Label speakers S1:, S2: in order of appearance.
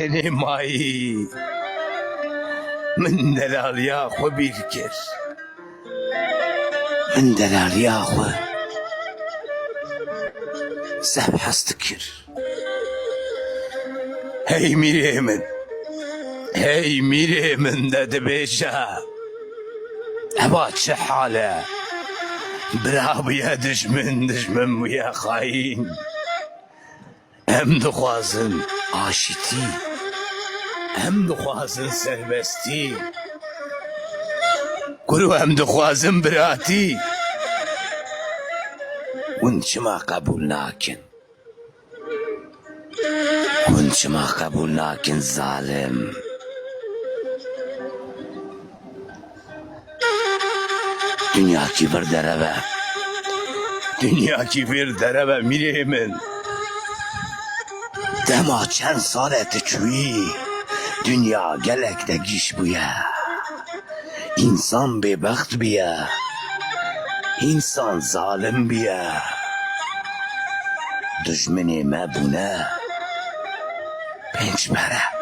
S1: Seni mayi من دلال يا خو بيركر من دلال يا خو سب حستكر هي ميري من دد بيشا ابا چه حاله برا يا دشمن ويا خاين هم دخوازن آشتی هم دخوازن سربستی گرو هم دخوازن براتی ونچما قبول ناکن ظالم dünya kibir dereve miremin dema çend salet çuyi dünya gelek de giş buya insan bebaxt biya insan zalim biya düşmeni me bune penç bere